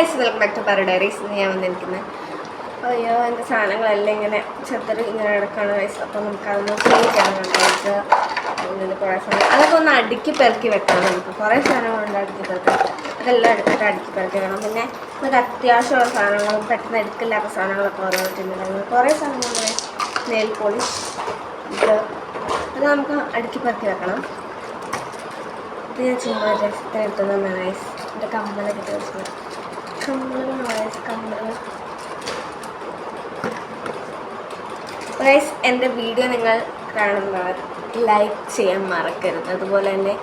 Guys, welcome back to പാര diaries. ഞാൻ വന്നിരിക്കുന്നത് അയ്യോ എൻ്റെ സാധനങ്ങളെല്ലാം ഇങ്ങനെ ചെറുതൊരു ഇങ്ങനെ കിടക്കാണ് ഗൈസ്. അപ്പോൾ നമുക്കതൊന്ന് ക്ലീൻ ചെയ്യണം. ഗൈസ് ഇതിൽ കുറേ സാധനം അതൊക്കെ ഒന്ന് അടുക്കി പെറുക്കി വെക്കണം. നമുക്ക് കുറേ സാധനങ്ങളുണ്ട് അടുക്കി പെറുക്കി, അതെല്ലാം എടുത്തിട്ട് അടുക്കി പെറുക്കി വേണം. പിന്നെ നമുക്ക് അത്യാവശ്യമുള്ള സാധനങ്ങളും പെട്ടെന്ന് എടുക്കില്ലാത്ത സാധനങ്ങളൊക്കെ ഓരോന്നിട്ടുണ്ടെങ്കിൽ കുറേ സാധനങ്ങളുണ്ട് ഗൈസ്. നെയിൽ പോളിഷ് അത് നമുക്ക് അടുക്കി പെറുക്കി വെക്കണം. ഇത് ഞാൻ ചുമ്മാ രസത്തിന് എടുത്തതാണ് ഗൈസ്. എൻ്റെ കമ്മലൊക്കെ വെച്ചത് കമ്മലുകൾ ഗൈസ്. എൻ്റെ വീഡിയോ നിങ്ങൾ കാണുന്നവർ ലൈക്ക് ചെയ്യാൻ മറക്കരുത്. അതുപോലെ തന്നെ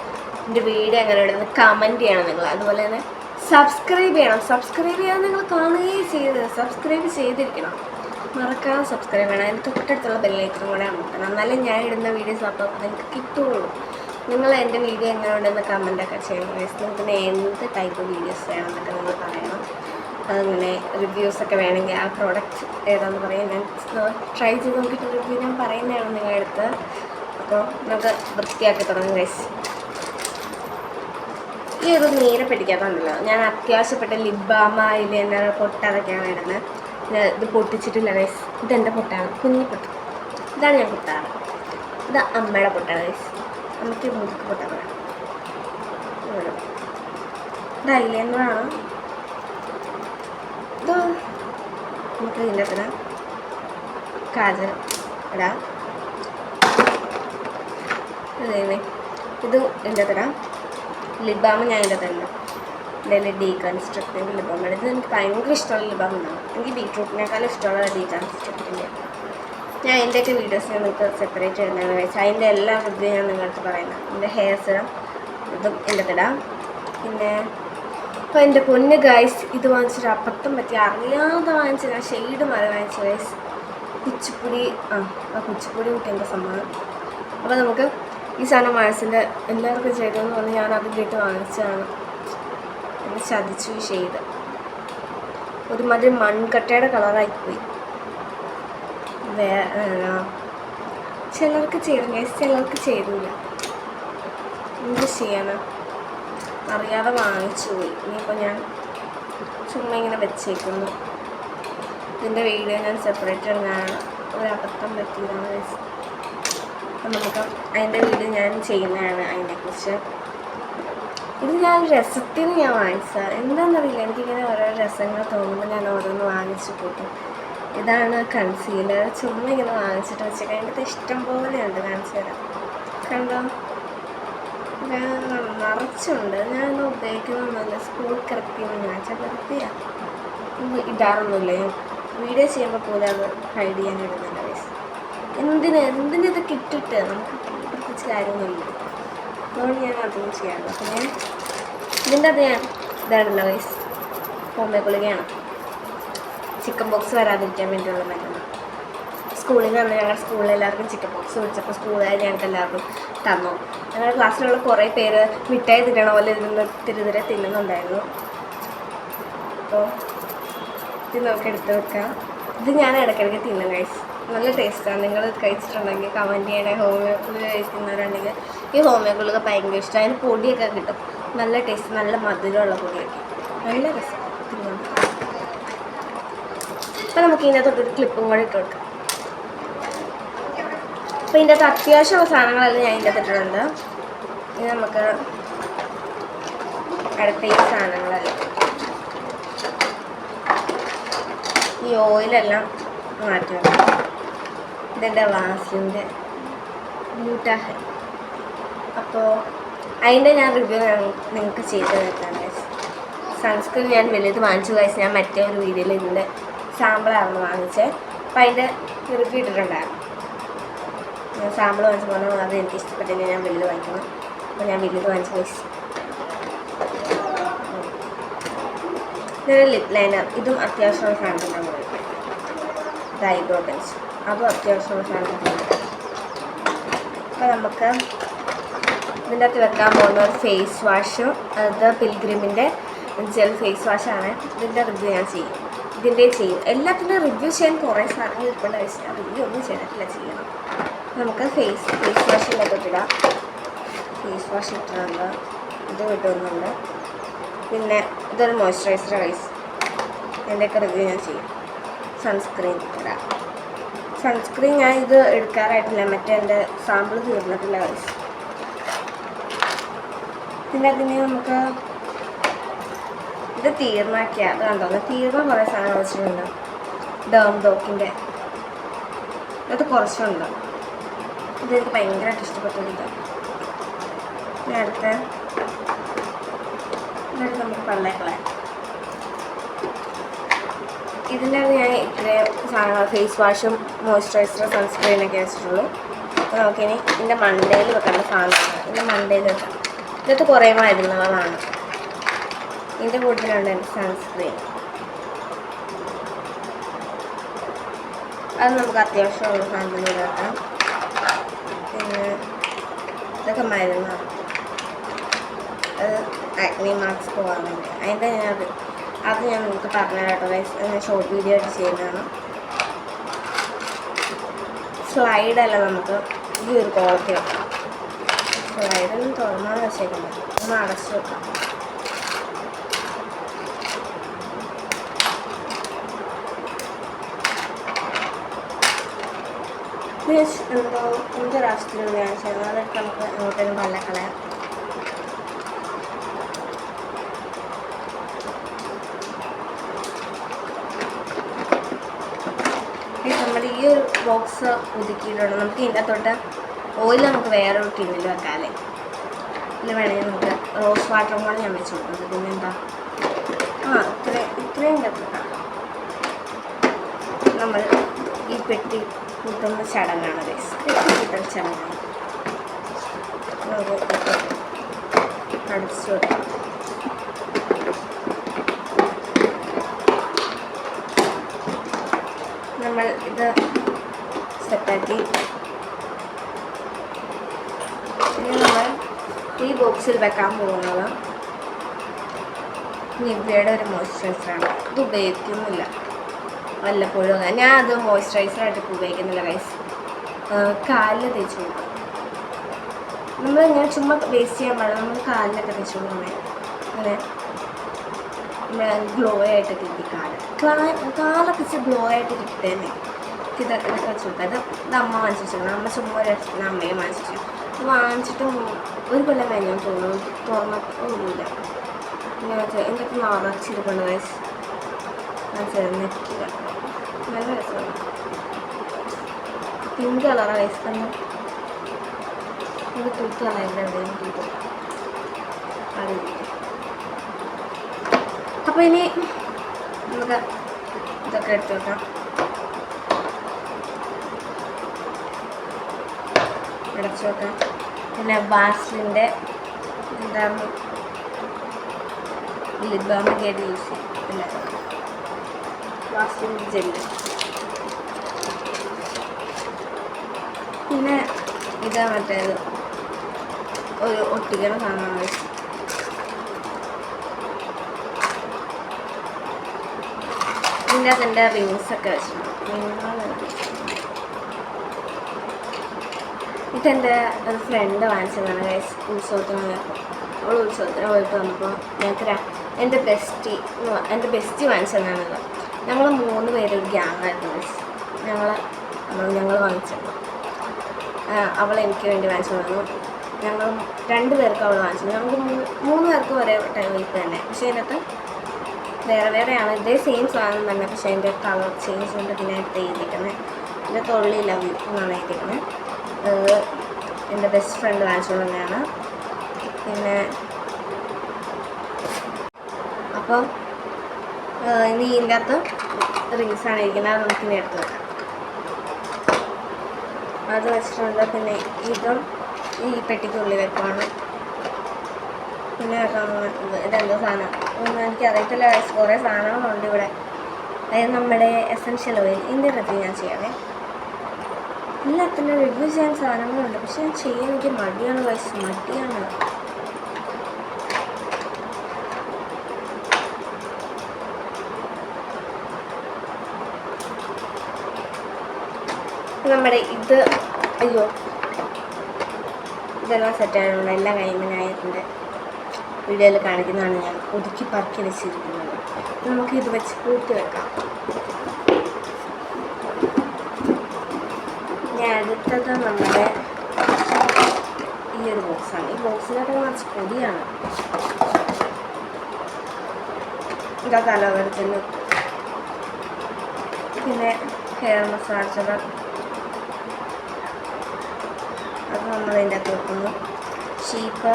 എൻ്റെ വീഡിയോ എങ്ങനെ ഇടുന്നത് കമൻറ്റ് ചെയ്യണം നിങ്ങൾ. അതുപോലെ തന്നെ സബ്സ്ക്രൈബ് ചെയ്യണം. സബ്സ്ക്രൈബ് ചെയ്യാൻ നിങ്ങൾ കാണുകയും ചെയ്തത് സബ്സ്ക്രൈബ് ചെയ്തിരിക്കണം. മറക്കാതെ സബ്സ്ക്രൈബ് ചെയ്യണം. അതിന് തൊട്ടടുത്തുള്ള ബെല്ലൈക്കനും കൂടെ അമർത്തണം. എന്നാലും ഞാൻ ഇടുന്ന വീഡിയോസ് അപ്പോൾ നിങ്ങൾക്ക് കിട്ടുകയുള്ളൂ. നിങ്ങൾ എൻ്റെ വീഡിയോ എങ്ങനെ ഉണ്ടെന്ന് കമൻറ്റൊക്കെ ചെയ്യണം ഗൈസ്. നിങ്ങൾക്ക് എന്ത് ടൈപ്പ് വീഡിയോസ് വേണമെന്നൊക്കെ നിങ്ങൾ പറയണം. അങ്ങനെ റിവ്യൂസൊക്കെ വേണമെങ്കിൽ ആ പ്രോഡക്റ്റ് ഏതാണെന്ന് പറയാം. ഞാൻ ട്രൈ ചെയ്ത് നോക്കിയിട്ട് റിവ്യൂ ഞാൻ പറയുന്നതാണ് നിങ്ങളുടെ അടുത്ത്. അപ്പോൾ നമുക്ക് വൃത്തിയാക്കി തുടങ്ങും ഗൈസ്. ഈ ഒരു നീരെ പിടിക്കാത്തതുണ്ടല്ലോ, ഞാൻ അത്യാവശ്യപ്പെട്ട ലിപ് ബാം എൻ്റെ പൊട്ടതൊക്കെയാണ് ഇടുന്നത്. ഇത് പൊട്ടിച്ചിട്ടില്ല ഗൈസ്. ഇതെൻ്റെ പൊട്ടാണ്, കുഞ്ഞി പൊട്ട്. ഇതാണ് ഞാൻ പൊട്ടാറ്. ഇത് അമ്മയുടെ പൊട്ടാണ് ഗൈസ്. നമുക്ക് മുതുക്ക് പൊട്ടാൻ വേണം. ഇത് ഐലൈനറാണ്. ഇത് നമുക്ക് ഇതിൻ്റെ അത്ര കാജൽ ഇടാം. അതേമേ ഇത് ഇതിൻ്റെ അത്ര ലിപ് ബാം ഞാൻ ഇതിൻ്റെ അത്ര ഇടാം. ഇതിൽ ഡീകൺസ്ട്രക്റ്റീവ് ലിപ് ബാം. ഇത് എനിക്ക് ഭയങ്കര ഇഷ്ടമുള്ള ലിപ് ബാം ഉണ്ടാകും. എനിക്ക് ബീട്രൂട്ടിനേക്കാളും ഇഷ്ടമുള്ള ഡീകൺസ്ട്രക്റ്റീവ്. ഞാൻ അതിൻ്റെയൊക്കെ വീഡിയോസ് ഞാൻ നിങ്ങൾക്ക് സെപ്പറേറ്റ് ഇടുന്നതെന്ന് വെച്ചാൽ അതിൻ്റെ എല്ലാ റിവ്യൂ ഞാൻ നിങ്ങൾക്ക് പറയുന്നത്. എൻ്റെ ഹെയർ സിറം ഇതും എൻ്റെ ഇടാം. പിന്നെ അപ്പോൾ എൻ്റെ പൊന്ന് ഗൈസ്, ഇത് വാങ്ങിച്ചൊരു അബദ്ധം പറ്റി, അറിയാതെ വാങ്ങിച്ച ഞാൻ ഷെയ്ഡ് മാറി വാങ്ങിച്ച ഗൈസ്. കുച്ചിപ്പൊടി ആ കുച്ചിപ്പൊടി കുട്ടിൻ്റെ സംഭവം. അപ്പോൾ നമുക്ക് ഈ സാധനം മനസ്സിൻ്റെ എല്ലാവർക്കും ചെയ്തതെന്ന് പറഞ്ഞ് ഞാൻ അത് കേട്ട് വാങ്ങിച്ചതാണ്. എന്നെ ചതിച്ചു ഈ ഷെയ്ഡ്. ഒരുമാതിരി മൺകട്ടയുടെ കളറായിപ്പോയി. ചിലർക്ക് ചേരും ഗൈസ്, ചിലർക്ക് ചേരില്ല. എന്ത് ചെയ്യാനാ, അറിയാതെ വാങ്ങിച്ചു പോയി. ഇനിയിപ്പോൾ ഞാൻ ചുമ്മാ ഇങ്ങനെ വെച്ചേക്കുന്നു. ഇതിൻ്റെ വീഡിയോ ഞാൻ സെപ്പറേറ്റ് ഇടുന്നതാണ്. ഒരു അബദ്ധം പറ്റിയതാണ് ഗൈസ്. അപ്പം നമുക്ക് അതിൻ്റെ വീഡിയോ ഞാൻ ചെയ്യുന്നതാണ്. അതിനെക്കുറിച്ച് ഇത് ഞാൻ രസത്തിന് ഞാൻ വാങ്ങിച്ചത്. എന്താണെന്നറിയില്ല, എനിക്കിങ്ങനെ ഓരോ രസങ്ങൾ തോന്നുമ്പോൾ ഞാൻ ഓരോന്ന് വാങ്ങിച്ചു കൂട്ടും. ഇതാണ് കൺസീലർ. ചുമ്മാ ഇങ്ങനെ വാങ്ങിച്ചിട്ട് വെച്ചേക്കാം. അതിൻ്റെ ഇഷ്ടം പോലെയുണ്ട്. കാണിച്ചു തരാം. കണ്ടോ, നിറച്ചുണ്ട്. ഞാനൊന്നും ഉപയോഗിക്കുന്നൊന്നുമില്ല. സ്കൂൾ കറക്റ്റീവ് വാങ്ങിച്ചാൽ വൃത്തിയാണ്. ഇടാറൊന്നുമില്ല. ഞാൻ വീഡിയോ ചെയ്യുമ്പോൾ പോലും അത് ഹൈഡ് ചെയ്യാൻ ഇടുന്നില്ല വയസ്സ്. എന്തിനിതൊക്കെ ഇട്ടിട്ട് നമുക്ക് പ്രത്യേകിച്ച് കാര്യമൊന്നുമില്ല. അതുകൊണ്ട് ഞാൻ അതൊന്നും ചെയ്യാറില്ല. അപ്പം ഞാൻ ഇതിൻ്റെ അത് ഞാൻ ഇതാണല്ലോ വയസ്സ്. ഹോമിയോ ഗുളികയാണ്. ചിക്കൻ ബോക്സ് വരാതിരിക്കാൻ വേണ്ടിയുള്ള മരുന്ന്. സ്കൂളിൽ നിന്ന് ഞങ്ങളുടെ സ്കൂളിൽ എല്ലാവർക്കും ചിക്കൻ ബോക്സ് വിളിച്ചപ്പോൾ സ്കൂളുകാർ ഞങ്ങൾക്ക് എല്ലാവർക്കും തന്നു. ഞങ്ങളുടെ ക്ലാസ്സിലുള്ള കുറേ പേര് മിഠായി തിന്നണ പോലെ ഇരുന്ന് തിരുതിരെ തിന്നുന്നുണ്ടായിരുന്നു. അപ്പോൾ ഇത് നമുക്ക് എടുത്ത് വെക്കാം. ഇത് ഞാൻ ഇടയ്ക്കിടയ്ക്ക് തിന്നും ഗൈസ്. നല്ല ടേസ്റ്റാണ്. നിങ്ങൾ കഴിച്ചിട്ടുണ്ടെങ്കിൽ കമൻറ്റ് ചെയ്യണേ. ഹോമിയോ ഗുളിക കഴിക്കുന്നവരുണ്ടെങ്കിൽ ഈ ഹോമിയോ ഗുളിക ഭയങ്കര ഇഷ്ടം. അതിന് പൊടിയൊക്കെ കിട്ടും. നല്ല ടേസ്റ്റ്, നല്ല മധുരമുള്ള പൊടിയൊക്കെ, നല്ല രസം തിന്നുന്നു. അപ്പോൾ നമുക്ക് ഇതിനകത്തൊരു ക്ലിപ്പും കൂടെ ഇട്ട് കൊടുക്കാം. അപ്പോൾ ഇതിൻ്റെ അകത്ത് അത്യാവശ്യമുള്ള സാധനങ്ങളെല്ലാം ഞാൻ ഇതിൻ്റെ അകത്ത് ഇട്ടിട്ടുണ്ട്. ഇനി നമുക്ക് അടുത്ത ഈ സാധനങ്ങളെല്ലാം, ഈ ഓയിലെല്ലാം മാറ്റി. ഇതെൻ്റെ വാസിൻ്റെ ബ്യൂട്ടാഹ്. അപ്പോൾ അതിൻ്റെ ഞാൻ റിവ്യൂ നിങ്ങൾക്ക് ചെയ്ത് തരാം ഗൈസ്. സൺസ്ക്രീൻ ഞാൻ വലുത് വാങ്ങിച്ചു ഗൈസ്. ഞാൻ മറ്റേ ഒരു വീഡിയോയിൽ ഇതിൻ്റെ സാമ്പിളായിരുന്നു വാങ്ങിച്ചത്. അപ്പോൾ അതിൻ്റെ റിവ്യൂ ഇട്ടിട്ടുണ്ടായിരുന്നു. ഞാൻ സാമ്പിൾ വാങ്ങിച്ച് പറഞ്ഞാൽ അത് എനിക്ക് ഇഷ്ടപ്പെട്ടില്ല. ഞാൻ വലുത് വാങ്ങിക്കണം. അപ്പോൾ ഞാൻ വലുത് വാങ്ങിച്ചു ഗൈസ്. ഇതൊരു ലിപ് ലൈനർ. ഇതും അത്യാവശ്യമുള്ള സാധനത്തിനാണ് വാങ്ങിക്കുന്നത്. ഇത് ഐബ്രോ പെൻസിൽ, അതും അത്യാവശ്യമുള്ള സാധനത്തിനാണ്. അപ്പോൾ നമുക്ക് ഇതിൻ്റെ അകത്ത് വെക്കാൻ പോകുന്ന ഒരു ഫേസ് വാഷും, അത് പിൽഗ്രിമിൻ്റെ ജെൽ ഫേസ് വാഷാണ്. ഇതിൻ്റെ റിവ്യൂ ഞാൻ ചെയ്യും. ഇതിൻ്റെ ചെയ്യും. എല്ലാത്തിൻ്റെ റിവ്യൂ ചെയ്യാൻ കുറേ സാധനങ്ങൾ ഇരിപ്പുണ്ട്. റിവ്യൂ ഒന്നും ചെയ്തിട്ടില്ല, ചെയ്യണം. നമുക്ക് ഫേസ് വാഷിൻ്റെ ഇടാം. ഫേസ് വാഷ് ഇട്ടിട്ടുണ്ട്. ഇത് ഇടുന്നുണ്ട്. പിന്നെ ഇതൊരു മോയ്സ്ചറൈസർ ഗൈസ്. അതിൻ്റെയൊക്കെ റിവ്യൂ ഞാൻ ചെയ്യും. സൺസ്ക്രീൻ ഇടാം. സൺസ്ക്രീൻ ഞാൻ ഇത് എടുക്കാറായിട്ടില്ല, മറ്റേ എൻ്റെ സാമ്പിൾ തീർന്നിട്ടില്ല ഗൈസ്. പിന്നെ അതിന് നമുക്ക് ഇത് തീർന്നാക്കിയാൽ അത് കണ്ടോ, തീർന്ന കുറേ സാധനങ്ങൾ വെച്ചിട്ടുണ്ട്. ഡോക്കിൻ്റെ അത് കുറച്ചുണ്ട്. ഇതെനിക്ക് ഭയങ്കരമായിട്ട് ഇഷ്ടപ്പെട്ടത്. പിന്നെ അടുത്ത് നമുക്ക് പള്ളേക്കളയാം. ഇതിൻ്റെ അത് ഞാൻ ഇത്രയും സാധനങ്ങൾ ഫേസ് വാഷും മോയ്സ്ചറൈസറും സൺസ്ക്രീനൊക്കെ വെച്ചിട്ടുള്ളൂ. അപ്പോൾ നമുക്കിനി ഇതിൻ്റെ മണ്ടയിൽ വെക്കേണ്ട സാധനങ്ങൾ ഇതിൻ്റെ മണ്ടയിൽ വെക്കാം. ഇതൊക്കെ കുറേ മരുന്നുകളാണ്. ഇതിൻ്റെ കൂട്ടത്തിലുണ്ട് എൻ്റെ സൺസ്ക്രീൻ. അത് നമുക്ക് അത്യാവശ്യമുള്ള സാധനങ്ങൾ വെക്കാം. പിന്നെ ഇതൊക്കെ മരുന്നാണ്. അത് ആക്നി മാർക്സ് പോകാൻ വേണ്ടി അതിൻ്റെ അത് ഞാൻ നിങ്ങൾക്ക് പറഞ്ഞു കേട്ടോ ഗൈസ്. ഞാൻ ഷോർട്ട് വീഡിയോ ആയിട്ട് ചെയ്യുന്നതാണ്. സ്ലൈഡല്ല, നമുക്ക് ഈ ഒരു ക്വാളിറ്റി വെക്കാം. സ്ലൈഡൊന്നും തുറന്നാണ് വെച്ചേക്കുന്നത്, ഒന്ന് അടച്ചു വെക്കാം. എന്തോ എന്തൊരാവശ്യത്തിനുള്ള ഞാൻ ചെയ്യുന്നത്, അതൊക്കെ നമുക്ക് അങ്ങോട്ടേലും പല്ല കളയാം. നമ്മുടെ ഈ ഒരു ബോക്സ് ഒതുക്കിയിട്ടുണ്ട്. നമുക്ക് ഇതിൻ്റെ തൊട്ട് ഓയിൽ നമുക്ക് വേറൊരു ടിന്നിൽ വെക്കാമല്ലേ. പിന്നെ വേണമെങ്കിൽ നമുക്ക് റോസ് വാട്ടറും കൂടെ ഞാൻ വെച്ച് കൊടുക്കുന്നത്. പിന്നെ എന്താ ഇത്രയും കത്തിക്കാം. നമ്മൾ ഈ പെട്ടി കൂട്ടുന്ന ചടങ്ങാണ് ഗൈസ്. പെട്ടി കൂട്ടുന്ന ചടങ്ങാണ്. അടച്ചു വെക്കാം. നമ്മൾ ഇത് സെറ്റാക്കി ഇനി നമ്മൾ ഈ ബോക്സിൽ വെക്കാൻ പോകുന്നത് നിവ്യയുടെ ഒരു മോയ്സ്ചറൈസറാണ്. ഇത് ഉപയോഗിക്കുന്നില്ല, വല്ലപ്പോഴും. ഞാൻ അത് മോയ്സ്ചറൈസറായിട്ട് ഉപയോഗിക്കുന്നില്ല ഗൈസ്. കാലിൽ തേച്ച് കൊടുക്കും. നമ്മളിങ്ങനെ ചുമ്മാ വേസ്റ്റ് ചെയ്യാൻ പാടില്ല. നമ്മൾ കാലിലൊക്കെ തേച്ച് കൊടുക്കണേ. അങ്ങനെ ഗ്ലോ ആയിട്ട് കിട്ടി കാലൊക്കെ വെച്ച് ഗ്ലോ ആയിട്ട് കിട്ടേനെ. ഇതൊക്കെ വെച്ച് കൊടുക്കുക. ഇത് അമ്മ വാങ്ങിച്ചു വെച്ചിട്ടുണ്ട്. അമ്മ ചുമ്മാ ഒരു അമ്മയും വാങ്ങിച്ചു. ഇത് വാങ്ങിച്ചിട്ട് ഒരു കൊല്ലം കഴിഞ്ഞാൽ തോന്നുന്നു, തുറന്നൊന്നുമില്ല. ഞാൻ എന്തൊക്കെ നിറച്ചിരിപ്പുണ്ട് വയസ്സ്. നെറ്റില്ല, നല്ല രസമാണ്. പിങ്ക് കളറാണ് വയസ്സ് തന്നെ. ഇത് തൂത്ത് കളറിൻ്റെ എവിടെയും തൂത്ത് അറിയില്ല. അപ്പോൾ ഇനി നമുക്ക് ഇതൊക്കെ എടുത്ത് വെക്കാം. അടച്ചു വെക്കാം. പിന്നെ വാസ്ലിൻ്റെ എന്താണ് ലിപ് ബാമൊക്കെ ആയിട്ട് യൂസ് ചെയ്യും. പിന്നെ വാസ്ലിൻ്റെ ജെല്ല്. പിന്നെ ഇതാ മറ്റേത് ഒരു ഒട്ടിക്കണ സാധനമാണ്. ഇതിൻ്റെ അതിൻ്റെ റിങ്സൊക്കെ വെച്ചിട്ടുണ്ട്. ഇതെൻ്റെ ഒരു ഫ്രണ്ട് വാങ്ങിച്ചതാണ് ഗൈസ്. ഉത്സവത്തിന് പോയപ്പോൾ അവൾ ഉത്സവത്തിന് പോയിട്ട് വന്നപ്പോൾ ഞങ്ങൾക്ക് എൻ്റെ ബെസ്റ്റി വാങ്ങിച്ചതാണത്. ഞങ്ങൾ 3 പേര് ഒരു ഗ്യാങ്ങായിരുന്നു ഗൈസ്. ഞങ്ങൾ വാങ്ങിച്ചത്. അവൾ എനിക്ക് വേണ്ടി വാങ്ങിച്ചു തന്നു. ഞങ്ങൾ 2 പേർക്ക് അവൾ വാങ്ങിച്ചു. ഞങ്ങൾക്ക് 3 പേർക്ക് ഒരേ ടൈമിൽ തന്നെ. പക്ഷേ അതിനകത്ത് വേറെ വേറെയാണ്. ഇതേ സെയിം സാധനം തന്നെ, പക്ഷേ അതിൻ്റെ കളർ ചേഞ്ച് കൊണ്ട് ഇതിനായിട്ട് എഴുതിയിരിക്കുന്നത്. എൻ്റെ തൊള്ളി ലവ് എന്നാണ് എഴുതിയിരിക്കുന്നത്. എൻ്റെ ബെസ്റ്റ് ഫ്രണ്ട് വാങ്ങിച്ചുകൊണ്ട് തന്നെയാണ്. പിന്നെ അപ്പം ഇനി ഇതിൻ്റെ അകത്ത് റിങ്സാണ് ഇരിക്കുന്നത്. അത് നമുക്കിനി എടുത്ത് വെക്കാം. അത് വെച്ചിട്ടുണ്ട്. പിന്നെ ഇതും ഈ പെട്ടിക്കുള്ളിൽ വെക്കുവാണ്. പിന്നെ ഇതെന്തോ സാധനം എനിക്കറിയത്തില്ല. കുറേ സാധനങ്ങളുണ്ട് ഇവിടെ. അതായത് നമ്മുടെ എസൻഷ്യൽ ഓയിൽ. ഇതിൻ്റെ റിവ്യൂ ഞാൻ ചെയ്യാവേ. എല്ലാത്തിൻ്റെ റിവ്യൂ ചെയ്യാൻ സാധനങ്ങളുണ്ട്, പക്ഷെ ഞാൻ ചെയ്യാൻ എനിക്ക് മടിയാണ് വയസ്സ്. മടിയാണ്. നമ്മുടെ ഇത് അയ്യോ ഇതെല്ലാം സെറ്റായുള്ള എല്ലാ കൈമനായതിൻ്റെ വീഡിയോയിൽ കാണിക്കുന്നതാണ് ഞാൻ ഒതുക്കി പറക്കി വെച്ചിരിക്കുന്നത്. നമുക്ക് ഇത് വെച്ച് കൂട്ടി വെക്കാം. ഇനി അടുത്തത് നമ്മുടെ ഈ ഒരു ബോക്സാണ്. ഈ ബോക്സിനൊക്കെ കുറച്ച് പൊടിയാണ്. ഇതാ തലവരത്തിന്, പിന്നെ ഹെയർ മസാജർ, അത് നമ്മൾ ഇതിൻ്റെ അകത്ത് വെക്കുന്നു. ഷീപ്പ്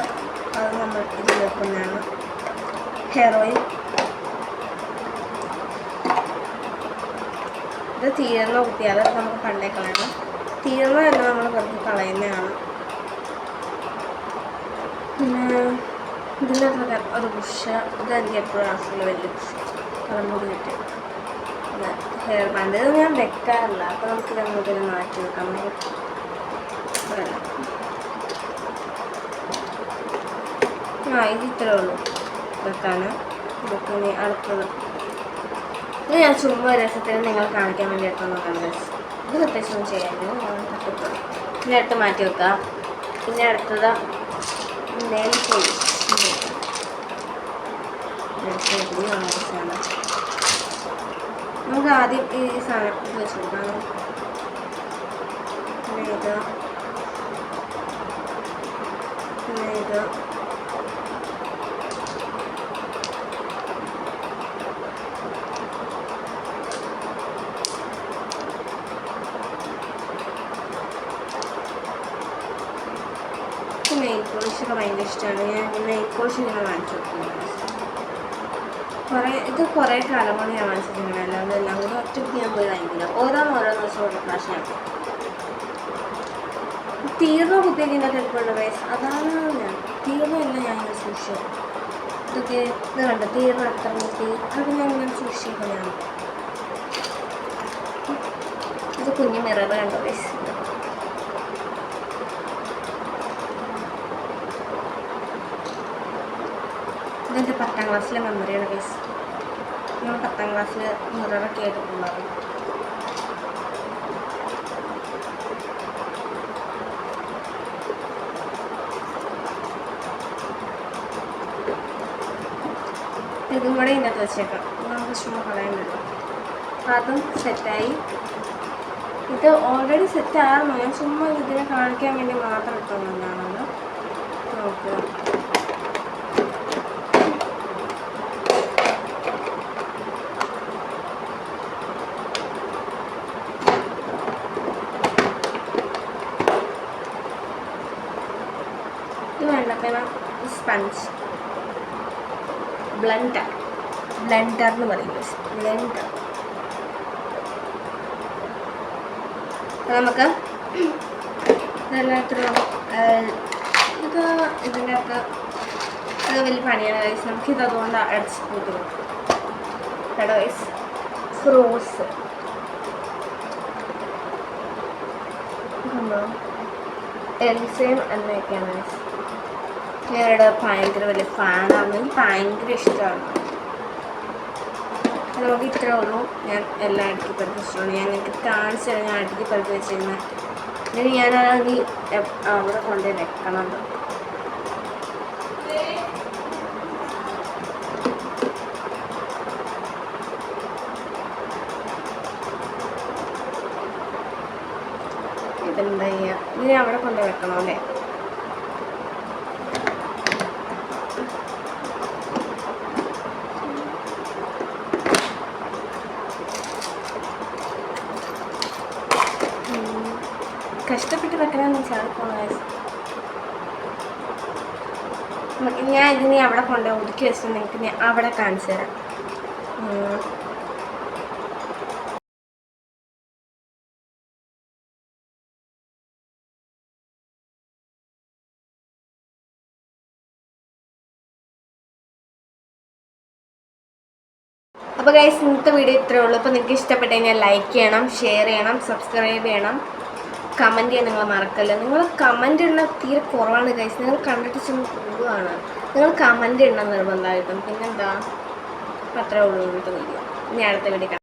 അത് നമ്മൾ ഇതിൽ വെക്കുന്നതാണ്. ഹെയർ ഓയിൽ ഇത് തീർന്ന കുത്തിയാൽ നമുക്ക് പണ്ടേ കളയണം. തീർന്നതല്ല നമ്മൾ വെറുതെ കളയുന്നതാണ്. പിന്നെ ഇതിൻ്റെ ഒരു ബുഷ്, ഇത് എനിക്ക് എപ്പോഴും ആവശ്യമുള്ള വലിയ ബുഷ് കളമുടി കിട്ടി. ഹെയർ ബാൻഡ് ഇത് ഞാൻ വെക്കാറില്ല, അപ്പോൾ നമുക്ക് ഇതങ്ങോട്ട് മാറ്റി വെക്കാം. ഇത് ഇത്രേ ഉള്ളൂ വെക്കാൻ. ഇതൊക്കെ ഇനി അടുത്തത് ഇത് ഞാൻ ചുമ്മാ രസത്തിന് നിങ്ങൾ കാണിക്കാൻ വേണ്ടി എടുത്ത് നോക്കാം. ഇത് പ്രത്യേകിച്ചൊന്നും ചെയ്യാനില്ല, പിന്നെ അടുത്ത് മാറ്റി വെക്കാം. പിന്നെ അടുത്തത് നെയിൽ പോളിഷ്. നമുക്ക് ആദ്യം ഈ സാധനം ഇത് വെച്ച് കൊടുക്കാം. പിന്നെ ഇത് നെയിൽ പോളിഷൊക്കെ ഭയങ്കര ഇഷ്ടമാണ്. ഞാൻ നെയിൽ പോളിഷ് ഇങ്ങനെ വാങ്ങിച്ചു കൊടുക്കുന്നത്. കുറേ കാലമാണ് ഞാൻ വാങ്ങിച്ചിരിക്കുന്നത്. അല്ലാതെ എല്ലാം കൂടെ ഒറ്റയ്ക്ക് ഞാൻ പോയി വാങ്ങിക്കില്ല. ഓരോ ദിവസം ഓരോ പ്രാവശ്യം ഞാൻ തീർന്ന കുത്തിയൊക്കെ എടുക്കുന്നുണ്ട് വയസ്സ്. അതാണ് ഞാൻ തീർന്നല്ല ഞാൻ ഇങ്ങനെ സൂക്ഷിച്ചു. ഇതൊക്കെ ഇത് കണ്ട തീർന്ന അത്ര കുത്തി അതൊക്കെ ഞാൻ ഇങ്ങനെ സൂക്ഷിക്കുന്നതാണ്. ഇത് കുഞ്ഞു മിറർ കണ്ടോ വയസ്സ്. ഇതെൻ്റെ 10ാം ക്ലാസ്സിലെ മെമ്മറിയാണ് വയസ്സ്. ഞാൻ 10ാം ക്ലാസ്സിൽ മിററൊക്കെ ആയിട്ടുള്ളത്. ഇതും കൂടെ ഇതിനകത്ത് വെച്ചേക്കാം. നമുക്ക് ചുമ്മാ കളയാനുള്ളൂ. അപ്പം അതും സെറ്റായി. ഇത് ഓൾറെഡി സെറ്റായിരുന്നു. ഞാൻ ചുമ്മാ ഇതിനെ കാണിക്കാൻ വേണ്ടി മാത്രം ഇട്ടുകൊണ്ടാണത്. നോക്കുക, ഇത് വേണ്ടപ്പോ സ്പഞ്ച് ബ്ലെൻഡർ എന്ന് പറയുന്നത്. ബ്ലെൻഡർ നമുക്ക് എല്ലാത്തിനും ഇത് ഇതിൻ്റെ അകത്ത് അത് വലിയ പണിയാണ് ഗൈസ്. നമുക്കിത് അതുകൊണ്ട് അടിച്ച് കൂട്ടി വെക്കും കേട്ടോ ഗൈസ്. ഫ്രൂട്ട്സ് എൽസയും എന്നൊക്കെയാണ് ഗൈസ്. ഞാനിവിടെ ഭയങ്കര വലിയ ഫാനാണ്. എനിക്ക് ഭയങ്കര ഇഷ്ടമാണ്. നമുക്ക് ഇത്രേ ഉള്ളൂ. ഞാൻ എല്ലാം അടുക്കി പറിച്ച് വെച്ചിട്ടുണ്ട്. ഞാൻ എനിക്ക് കാണിച്ചു തരാം. ഞാൻ അടുക്കി പറിച്ച് വെച്ചിരുന്നത് ഇനി ഞാനാണെങ്കിൽ അവിടെ കൊണ്ടുപോയി വെക്കണം. ഇതെന്താ ചെയ്യുക, ഇനി അവിടെ കൊണ്ടുപോയി വെക്കണം അല്ലേ. കഷ്ടപ്പെട്ട് വെക്കണമെന്ന് വെച്ചാൽ ഞാൻ ഇതിനെ അവിടെ കൊണ്ടുപോയി ഒതുക്കി വെച്ചിട്ട് നിങ്ങൾക്ക് ഞാൻ അവിടെ കാണിച്ചു തരാം. അപ്പോൾ ഗൈസ്, ഇന്നത്തെ വീഡിയോ ഇത്രയേ ഉള്ളൂ. അപ്പോൾ നിങ്ങൾക്ക് ഇഷ്ടപ്പെട്ട് കഴിഞ്ഞാൽ ലൈക്ക് ചെയ്യണം, ഷെയർ ചെയ്യണം, സബ്സ്ക്രൈബ് ചെയ്യണം, കമൻറ്റ് ചെയ്യാൻ നിങ്ങൾ മറക്കല്ല. നിങ്ങൾ കമൻറ്റ് ഇടണം തീരെ കുറവാണ് ഗൈസ്. നിങ്ങൾ കണ്ടിട്ട് ചെന്ന് കൂടുകയാണ്. നിങ്ങൾ കമൻറ്റ് ഇടണം നിർബന്ധമായിട്ടും. പിന്നെന്താ, അത്രേ ഉള്ളൂ ഇന്നത്തെ വീഡിയോ. ഇനി അടുത്ത വീഡിയോ